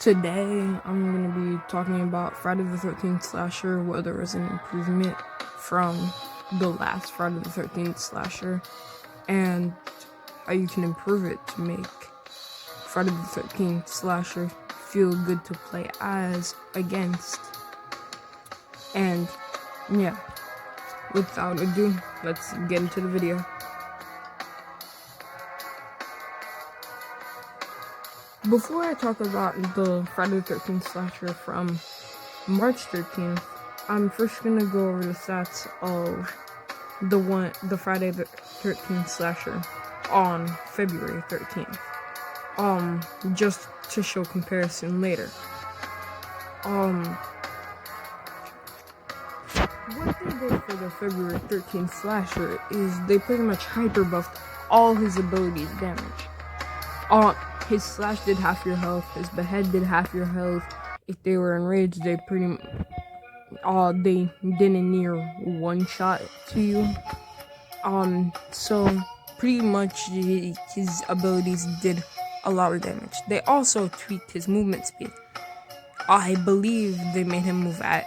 Today, I'm going to be talking about Friday the 13th slasher, whether there was an improvement from the last Friday the 13th slasher, and how you can improve it to make Friday the 13th slasher feel good to play as, against, and yeah, without ado, let's get into the video. Before I talk about the Friday the 13th slasher from March 13th, I'm first gonna go over the stats of the Friday the 13th slasher on February 13th. Just to show comparison later. What they did for the February 13th slasher is they pretty much hyper buffed all his abilities damage. His slash did half your health, his behead did half your health. If they were enraged, they did a near one shot to you. So pretty much his abilities did a lot of damage. They also tweaked his movement speed. I believe they made him move at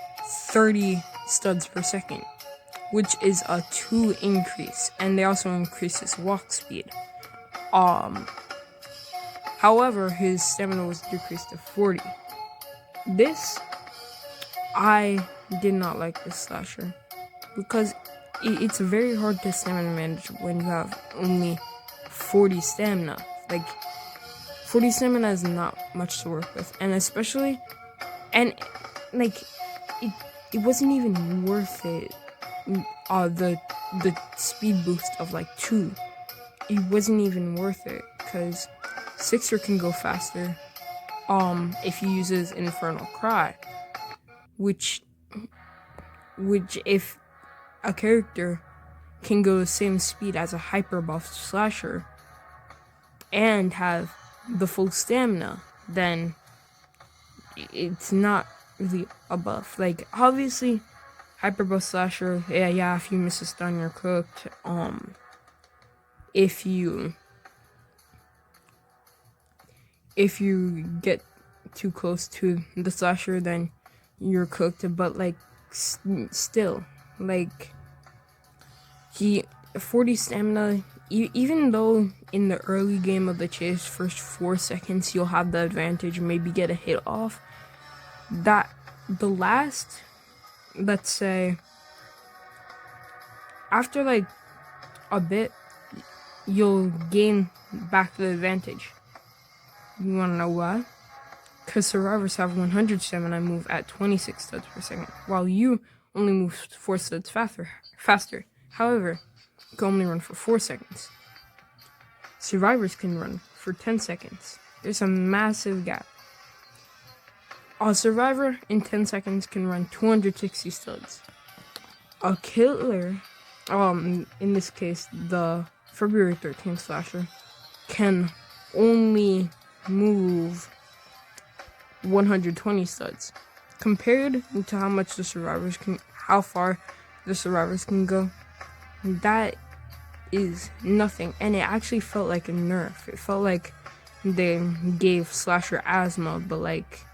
30 studs per second, which is a 2 increase, and they also increased his walk speed. However, his stamina was decreased to 40. I did not like this slasher, because it's very hard to stamina manage when you have only 40 stamina. Like, 40 stamina is not much to work with, and especially, it wasn't even worth it. The speed boost of like 2, it wasn't even worth it, because Sixer can go faster if he uses Infernal Cry, which if a character can go the same speed as a hyper buffed slasher and have the full stamina, then it's not really a buff. Like, obviously, hyper buff slasher, yeah, if you miss a stun, you're cooked. If you get too close to the slasher, then you're cooked. But like, still, like, 40 stamina, even though in the early game of the chase, first 4 seconds, you'll have the advantage, maybe get a hit off, that the last, let's say, after like a bit, you'll gain back the advantage. You wanna know why? Because survivors have 100 stamina and move at 26 studs per second, while you only move 4 studs faster. However, you can only run for 4 seconds. Survivors can run for 10 seconds. There's a massive gap. A survivor in 10 seconds can run 260 studs. A killer, in this case, the February 13th slasher, can only move 120 studs. Compared to how far the survivors can go, that is nothing. And it actually felt like a nerf. It felt like they gave slasher asthma, but like,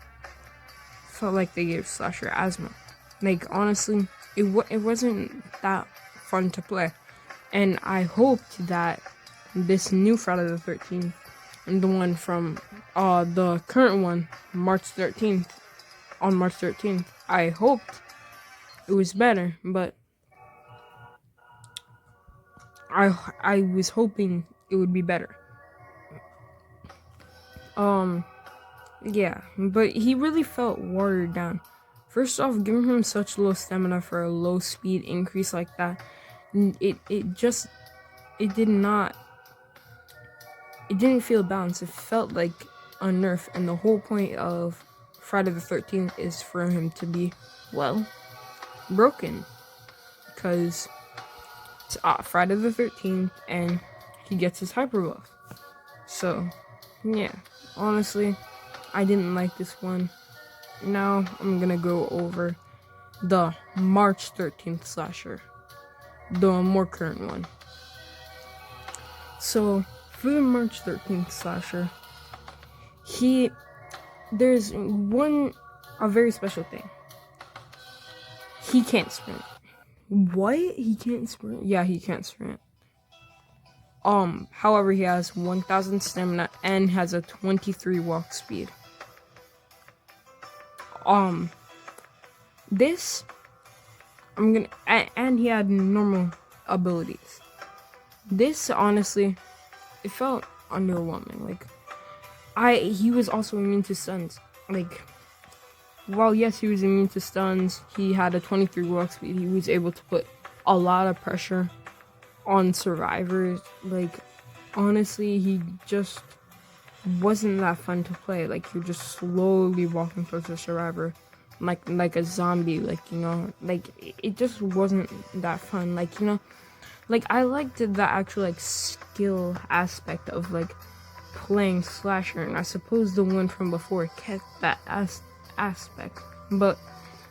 Like, honestly, it wasn't that fun to play. And I hoped that this new Friday the 13th, and the one from the current one, March 13th, I hoped it was better, but I was hoping it would be better. Yeah, but he really felt watered down. First off, giving him such low stamina for a low speed increase like that, it didn't feel balanced. It felt like a nerf, and the whole point of Friday the 13th is for him to be, well, broken, because it's Friday the 13th and he gets his hyper buff. So yeah, honestly, I didn't like this one. Now I'm gonna go over the March 13th slasher, the more current one. So for the March 13th slasher, he there's a very special thing. He can't sprint. What? He can't sprint? Yeah, he can't sprint. However, he has 1,000 stamina and has a 23 walk speed. This, and he had normal abilities. This, honestly, it felt underwhelming. Like, he was also immune to stuns. Like, while yes, he was immune to stuns, he had a 23 walk speed. He was able to put a lot of pressure on survivors. Like, honestly, he just wasn't that fun to play. Like, you're just slowly walking towards the survivor like a zombie. Like, you know, like it just wasn't that fun. Like, you know, like I liked the actual like skill aspect of like playing slasher, and I suppose the one from before kept that aspect, but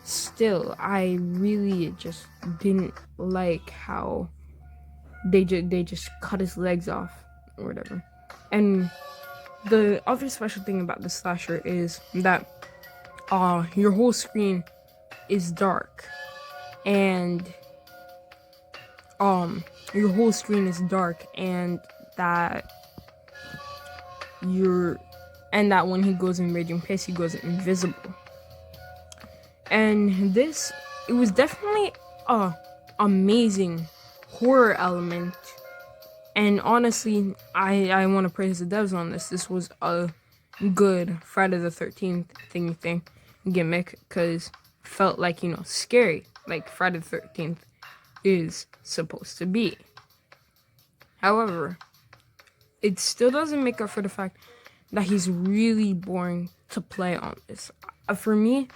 still I really just didn't like how they just cut his legs off or whatever. And the other special thing about the slasher is that your whole screen is dark, and your whole screen is dark, and that when he goes in raging pace, he goes invisible. And this, it was definitely a amazing horror element. And honestly, I want to praise the devs on this. This was a good Friday the 13th thing gimmick, because felt like, you know, scary, like Friday the 13th is supposed to be. However, it still doesn't make up for the fact that he's really boring to play on this. For me,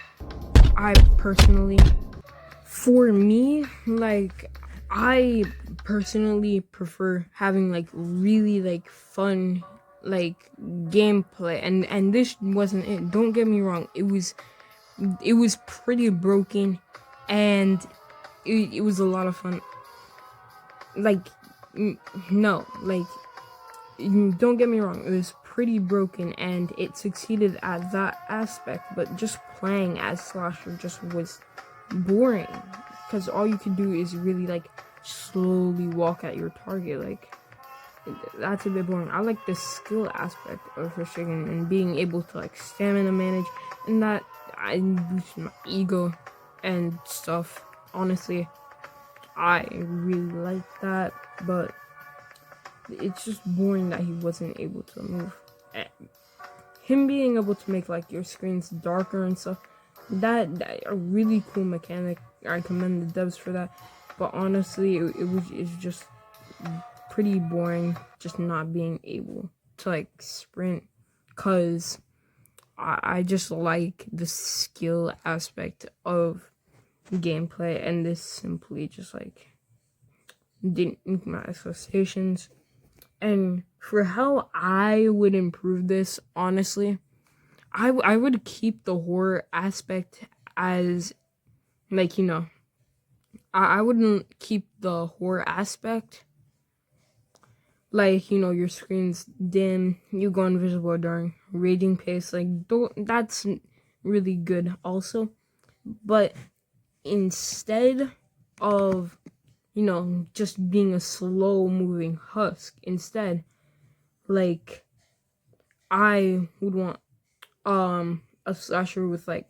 I personally prefer having like really like fun like gameplay, and this wasn't it. Don't get me wrong, it was pretty broken, and it was a lot of fun. Like, no, like, don't get me wrong, it was pretty broken and it succeeded at that aspect, but just playing as slasher just was boring, because all you can do is really like slowly walk at your target. Like, that's a bit boring. I like the skill aspect of Fish Chicken and being able to like stamina manage, and that I boost my ego and stuff. Honestly, I really like that, but it's just boring that he wasn't able to move. Him being able to make like your screens darker and stuff, that a really cool mechanic. I commend the devs for that. But honestly, it's just pretty boring just not being able to like sprint, cause I just like the skill aspect of gameplay, and this simply just like didn't meet my expectations. And for how I would improve this, honestly, I would keep the horror aspect as, like, you know, I wouldn't keep the horror aspect like, you know, your screen's dim, you go invisible during raging pace. Like, that's really good also. But instead of, you know, just being a slow moving husk, instead, like, I would want a slasher with like,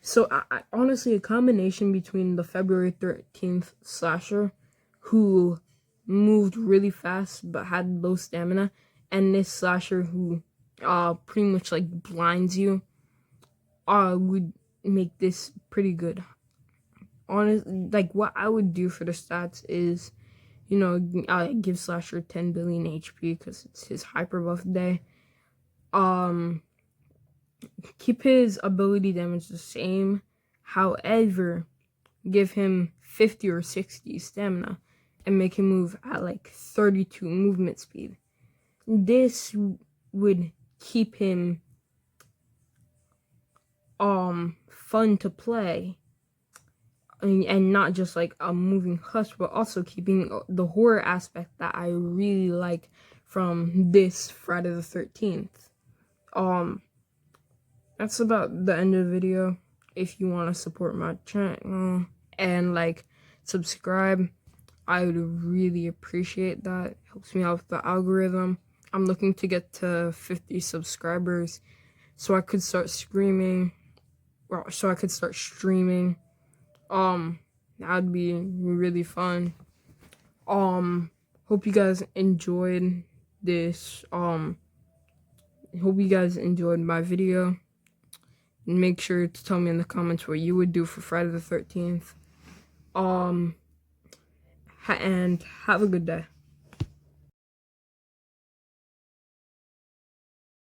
so I honestly, a combination between the February 13th slasher who moved really fast but had low stamina, and this slasher who pretty much like blinds you, would make this pretty good. Honestly, like, what I would do for the stats is, you know, give slasher 10 billion HP because it's his hyper buff day. Keep his ability damage the same, however, give him 50 or 60 stamina and make him move at like 32 movement speed. This would keep him fun to play, and not just like a moving husk, but also keeping the horror aspect that I really liked from this Friday the 13th. that's about the end of the video. If you want to support my channel and like subscribe, I would really appreciate that. It helps me out with the algorithm. I'm looking to get to 50 subscribers so I could start streaming. That'd be really fun. Hope you guys enjoyed this. Hope you guys enjoyed my video. Make sure to tell me in the comments what you would do for Friday the 13th. And have a good day.